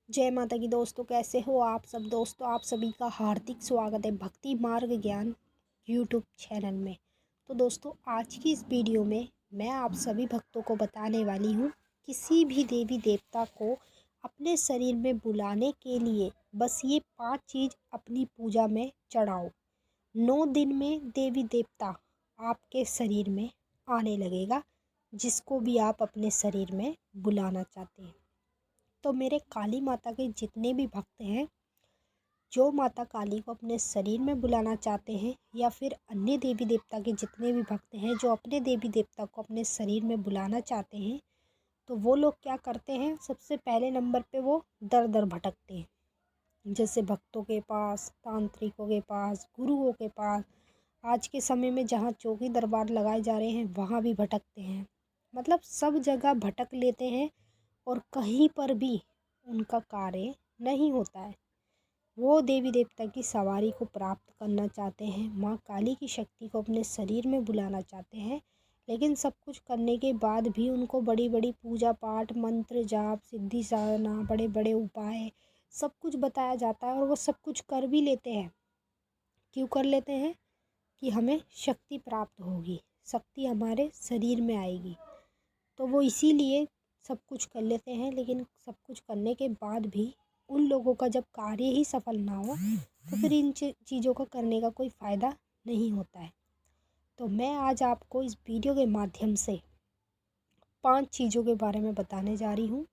जय माता की दोस्तों, कैसे हो आप सब दोस्तों। आप सभी का हार्दिक स्वागत है भक्ति मार्ग ज्ञान यूट्यूब चैनल में। तो दोस्तों, आज की इस वीडियो में मैं आप सभी भक्तों को बताने वाली हूँ, किसी भी देवी देवता को अपने शरीर में बुलाने के लिए बस ये 5 चीज़ अपनी पूजा में चढ़ाओ। 9 दिन में देवी देवता आपके शरीर में आने लगेगा, जिसको भी आप अपने शरीर में बुलाना चाहते हैं। तो मेरे काली माता के जितने भी भक्त हैं, जो माता काली को अपने शरीर में बुलाना चाहते हैं, या फिर अन्य देवी देवता के जितने भी भक्त हैं जो अपने देवी देवता को अपने शरीर में बुलाना चाहते हैं, तो वो लोग क्या करते हैं, सबसे पहले नंबर पे वो दर दर भटकते हैं। जैसे भक्तों के पास, तांत्रिकों के पास, गुरुओं के पास, आज के समय में जहाँ चौकी दरबार लगाए जा रहे हैं वहाँ भी भटकते हैं। मतलब सब जगह भटक लेते हैं और कहीं पर भी उनका कार्य नहीं होता है। वो देवी देवता की सवारी को प्राप्त करना चाहते हैं, माँ काली की शक्ति को अपने शरीर में बुलाना चाहते हैं, लेकिन सब कुछ करने के बाद भी उनको बड़ी बड़ी पूजा पाठ, मंत्र जाप, सिद्धि साधना, बड़े बड़े उपाय सब कुछ बताया जाता है और वो सब कुछ कर भी लेते हैं। क्यों कर लेते हैं? कि हमें शक्ति प्राप्त होगी, शक्ति हमारे शरीर में आएगी। तो वो इसीलिए सब कुछ कर लेते हैं, लेकिन सब कुछ करने के बाद भी उन लोगों का जब कार्य ही सफल ना हो तो फिर इन चीज़ों का करने का कोई फ़ायदा नहीं होता है। तो मैं आज आपको इस वीडियो के माध्यम से 5 चीज़ों के बारे में बताने जा रही हूँ,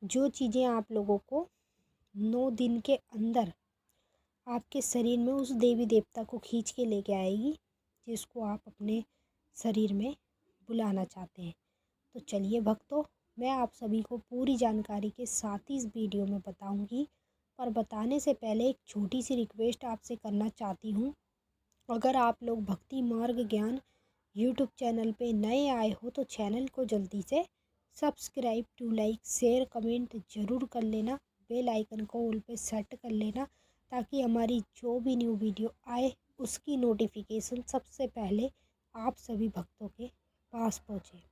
जो चीज़ें आप लोगों को 9 दिन के अंदर आपके शरीर में उस देवी देवता को खींच के लेके आएगी, जिसको आप अपने शरीर में बुलाना चाहते हैं। तो चलिए भक्तों, मैं आप सभी को पूरी जानकारी के साथ ही इस वीडियो में बताऊंगी। पर बताने से पहले एक छोटी सी रिक्वेस्ट आपसे करना चाहती हूँ। अगर आप लोग भक्ति मार्ग ज्ञान यूट्यूब चैनल पे नए आए हो तो चैनल को जल्दी से subscribe to like share comment ज़रूर कर लेना। बेल आइकन को ऑल पे सेट कर लेना, ताकि हमारी जो भी न्यू वीडियो आए उसकी नोटिफिकेशन सबसे पहले आप सभी भक्तों के पास पहुँचे।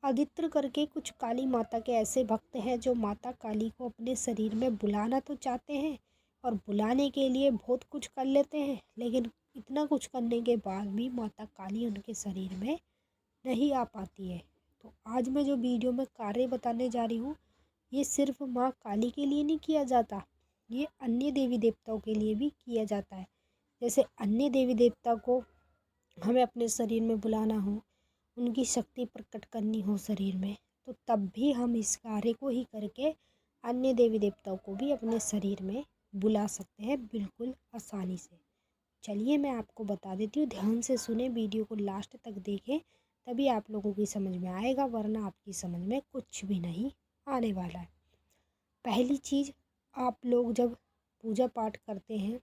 अधिकतर करके कुछ काली माता के ऐसे भक्त हैं जो माता काली को अपने शरीर में बुलाना तो चाहते हैं और बुलाने के लिए बहुत कुछ कर लेते हैं, लेकिन इतना कुछ करने के बाद भी माता काली उनके शरीर में नहीं आ पाती है। तो आज मैं जो वीडियो में कार्य बताने जा रही हूँ, ये सिर्फ माँ काली के लिए नहीं किया जाता, ये अन्य देवी देवताओं के लिए भी किया जाता है। जैसे अन्य देवी देवता को हमें अपने शरीर में बुलाना हो, उनकी शक्ति प्रकट करनी हो शरीर में, तो तब भी हम इस कार्य को ही करके अन्य देवी देवताओं को भी अपने शरीर में बुला सकते हैं, बिल्कुल आसानी से। चलिए मैं आपको बता देती हूँ, ध्यान से सुने, वीडियो को लास्ट तक देखें, तभी आप लोगों की समझ में आएगा, वरना आपकी समझ में कुछ भी नहीं आने वाला है। पहली चीज़, आप लोग जब पूजा पाठ करते हैं,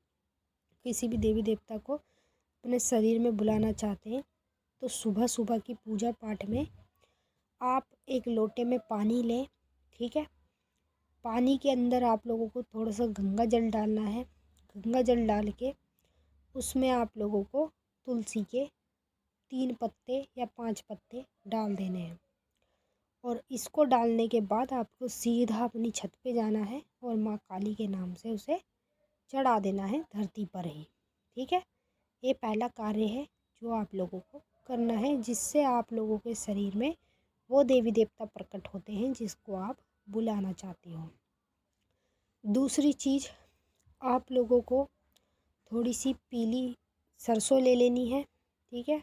किसी भी देवी देवता को अपने शरीर में बुलाना चाहते हैं, तो सुबह सुबह की पूजा पाठ में आप एक लोटे में पानी लें। ठीक है, पानी के अंदर आप लोगों को थोड़ा सा गंगा जल डालना है। गंगा जल डाल के उसमें आप लोगों को तुलसी के 3 पत्ते या 5 पत्ते डाल देने हैं, और इसको डालने के बाद आपको सीधा अपनी छत पे जाना है और माँ काली के नाम से उसे चढ़ा देना है धरती पर ही। ठीक है, ये पहला कार्य है जो आप लोगों को करना है, जिससे आप लोगों के शरीर में वो देवी देवता प्रकट होते हैं जिसको आप बुलाना चाहते हो। दूसरी चीज़, आप लोगों को थोड़ी सी पीली सरसों ले लेनी है। ठीक है,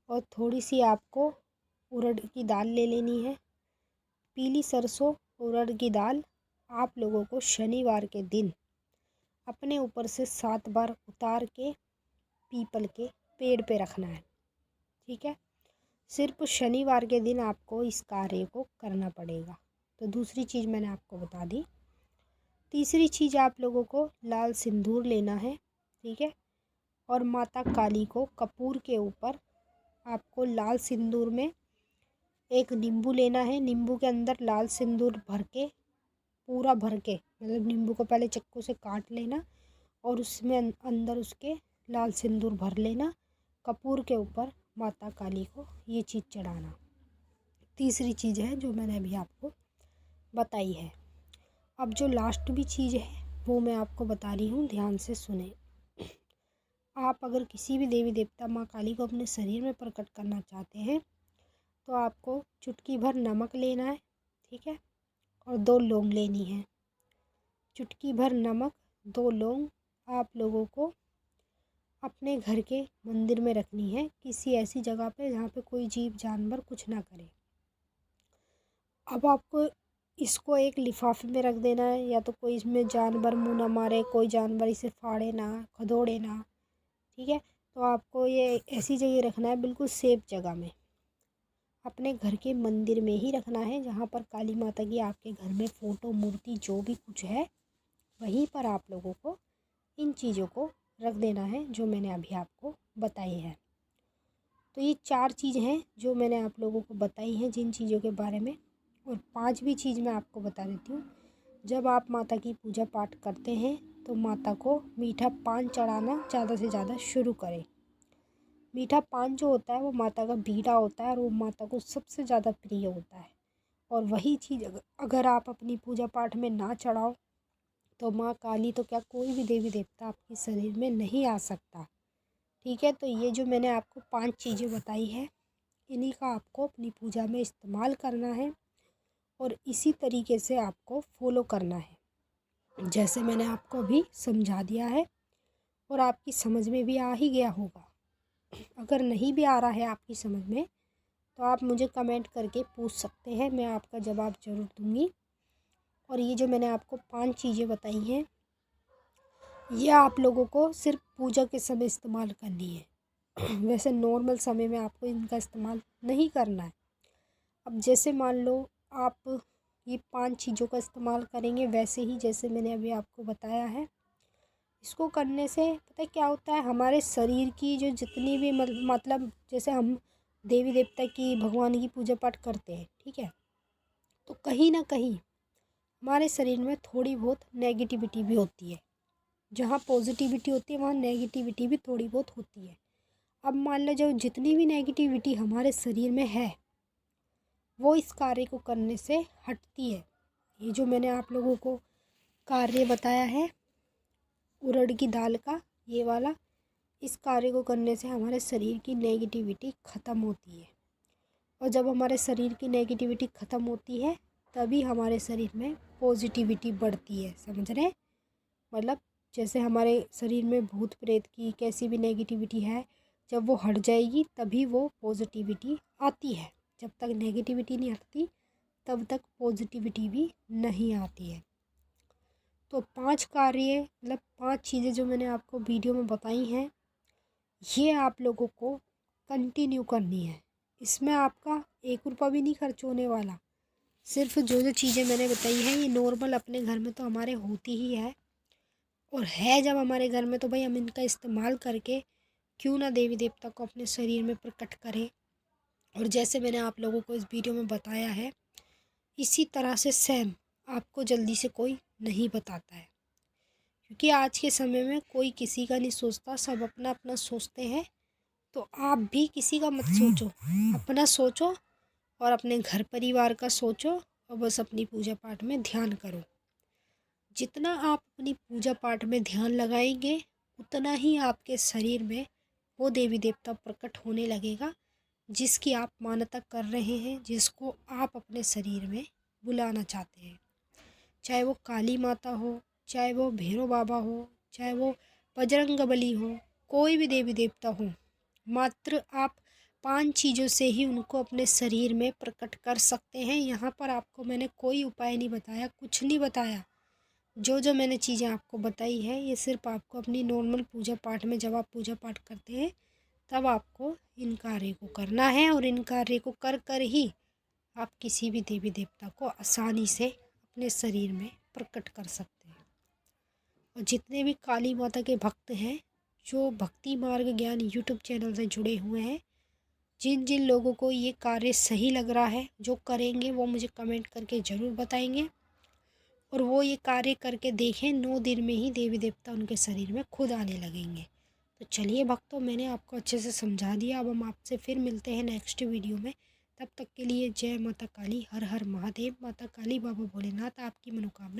और थोड़ी सी आपको उड़द की दाल ले लेनी है। पीली सरसों, उड़द की दाल आप लोगों को शनिवार के दिन अपने ऊपर से 7 बार उतार के पीपल के पेड़ पे रखना है। ठीक है, सिर्फ शनिवार के दिन आपको इस कार्य को करना पड़ेगा। तो दूसरी चीज़ मैंने आपको बता दी। तीसरी चीज़, आप लोगों को लाल सिंदूर लेना है। ठीक है, और माता काली को कपूर के ऊपर आपको लाल सिंदूर में एक नींबू लेना है। नींबू के अंदर लाल सिंदूर भर के, पूरा भर के, मतलब नींबू को पहले चाकू से काट लेना और उसमें अंदर उसके लाल सिंदूर भर लेना। कपूर के ऊपर माता काली को ये चीज़ चढ़ाना। तीसरी चीज़ है जो मैंने अभी आपको बताई है। अब जो लास्ट भी चीज़ है वो मैं आपको बता रही हूँ, ध्यान से सुने। आप अगर किसी भी देवी देवता माँ काली को अपने शरीर में प्रकट करना चाहते हैं तो आपको चुटकी भर नमक लेना है, ठीक है, और 2 लौंग लेनी है। चुटकी भर नमक, 2 लौंग आप लोगों को अपने घर के मंदिर में रखनी है, किसी ऐसी जगह पे जहाँ पे कोई जीव जानवर कुछ ना करे। अब आपको इसको एक लिफाफे में रख देना है, या तो कोई इसमें जानवर मुंह ना मारे, कोई जानवर इसे फाड़े ना, खदोड़े ना, ठीक है। तो आपको ये ऐसी जगह रखना है, बिल्कुल सेफ जगह में, अपने घर के मंदिर में ही रखना है, जहाँ पर काली माता की आपके घर में फ़ोटो मूर्ति जो भी कुछ है वहीं पर आप लोगों को इन चीज़ों को रख देना है जो मैंने अभी आपको बताई है। तो ये 4 चीज़ हैं जो मैंने आप लोगों को बताई हैं जिन चीज़ों के बारे में। और 5वीं चीज़ मैं आपको बता देती हूँ। जब आप माता की पूजा पाठ करते हैं तो माता को मीठा पान चढ़ाना ज़्यादा से ज़्यादा शुरू करें। मीठा पान जो होता है वो माता का बीड़ा होता है और वो माता को सबसे ज़्यादा प्रिय होता है। और वही चीज़ अगर आप अपनी पूजा पाठ में ना चढ़ाओ तो माँ काली तो क्या, कोई भी देवी देवता आपके शरीर में नहीं आ सकता, ठीक है। तो ये जो मैंने आपको 5 चीज़ें बताई है, इन्हीं का आपको अपनी पूजा में इस्तेमाल करना है और इसी तरीके से आपको फॉलो करना है जैसे मैंने आपको अभी समझा दिया है। और आपकी समझ में भी आ ही गया होगा। अगर नहीं भी आ रहा है आपकी समझ में तो आप मुझे कमेंट करके पूछ सकते हैं, मैं आपका जवाब ज़रूर दूँगी। और ये जो मैंने आपको 5 चीज़ें बताई हैं, ये आप लोगों को सिर्फ पूजा के समय इस्तेमाल करनी है। वैसे नॉर्मल समय में आपको इनका इस्तेमाल नहीं करना है। अब जैसे मान लो आप ये 5 चीज़ों का इस्तेमाल करेंगे वैसे ही जैसे मैंने अभी आपको बताया है। इसको करने से पता है क्या होता है, हमारे शरीर की जो जितनी भी मतलब जैसे हम देवी देवता की भगवान की पूजा पाठ करते हैं, ठीक है, तो कहीं ना कहीं हमारे शरीर में थोड़ी बहुत नेगेटिविटी भी होती है। जहाँ पॉजिटिविटी होती है वहाँ नेगेटिविटी भी थोड़ी बहुत होती है। अब मान लो जो जितनी भी नेगेटिविटी हमारे शरीर में है वो इस कार्य को करने से हटती है। ये जो मैंने आप लोगों को कार्य बताया है उड़द की दाल का, ये वाला, इस कार्य को करने से हमारे शरीर की नेगेटिविटी ख़त्म होती है। और जब हमारे शरीर की नेगेटिविटी ख़त्म होती है तभी हमारे शरीर में पॉजिटिविटी बढ़ती है, समझ रहे हैं। मतलब जैसे हमारे शरीर में भूत प्रेत की कैसी भी नेगेटिविटी है, जब वो हट जाएगी तभी वो पॉजिटिविटी आती है। जब तक नेगेटिविटी नहीं हटती तब तक पॉजिटिविटी भी नहीं आती है। तो 5 कार्य मतलब 5 चीज़ें जो मैंने आपको वीडियो में बताई हैं, ये आप लोगों को कंटिन्यू करनी है। इसमें आपका 1 रुपया भी नहीं खर्च होने वाला। सिर्फ जो जो चीज़ें मैंने बताई हैं ये नॉर्मल अपने घर में तो हमारे होती ही है, और है जब हमारे घर में तो भाई हम इनका इस्तेमाल करके क्यों ना देवी देवता को अपने शरीर में प्रकट करें। और जैसे मैंने आप लोगों को इस वीडियो में बताया है इसी तरह से सेम आपको जल्दी से कोई नहीं बताता है, क्योंकि आज के समय में कोई किसी का नहीं सोचता, सब अपना अपना सोचते हैं। तो आप भी किसी का मत सोचो, अपना सोचो और अपने घर परिवार का सोचो और बस अपनी पूजा पाठ में ध्यान करो। जितना आप अपनी पूजा पाठ में ध्यान लगाएंगे उतना ही आपके शरीर में वो देवी देवता प्रकट होने लगेगा जिसकी आप मान्यता कर रहे हैं, जिसको आप अपने शरीर में बुलाना चाहते हैं। चाहे वो काली माता हो, चाहे वो भैरव बाबा हो, चाहे वो बजरंगबली हो, कोई भी देवी देवता हो, मात्र आप 5 चीज़ों से ही उनको अपने शरीर में प्रकट कर सकते हैं। यहाँ पर आपको मैंने कोई उपाय नहीं बताया, कुछ नहीं बताया। जो जो मैंने चीज़ें आपको बताई है ये सिर्फ आपको अपनी नॉर्मल पूजा पाठ में जब आप पूजा पाठ करते हैं तब आपको इन कार्य को करना है, और इन कार्य को कर कर ही आप किसी भी देवी देवता को आसानी से अपने शरीर में प्रकट कर सकते हैं। और जितने भी काली माता के भक्त हैं जो भक्ति मार्ग ज्ञान यूट्यूब चैनल से जुड़े हुए हैं, जिन जिन लोगों को ये कार्य सही लग रहा है, जो करेंगे वो मुझे कमेंट करके ज़रूर बताएंगे। और वो ये कार्य करके देखें, 9 दिन में ही देवी देवता उनके शरीर में खुद आने लगेंगे। तो चलिए भक्तों, मैंने आपको अच्छे से समझा दिया। अब हम आपसे फिर मिलते हैं नेक्स्ट वीडियो में। तब तक के लिए जय माता काली, हर हर महादेव। माता काली बाबा भोलेनाथ आपकी मनोकामना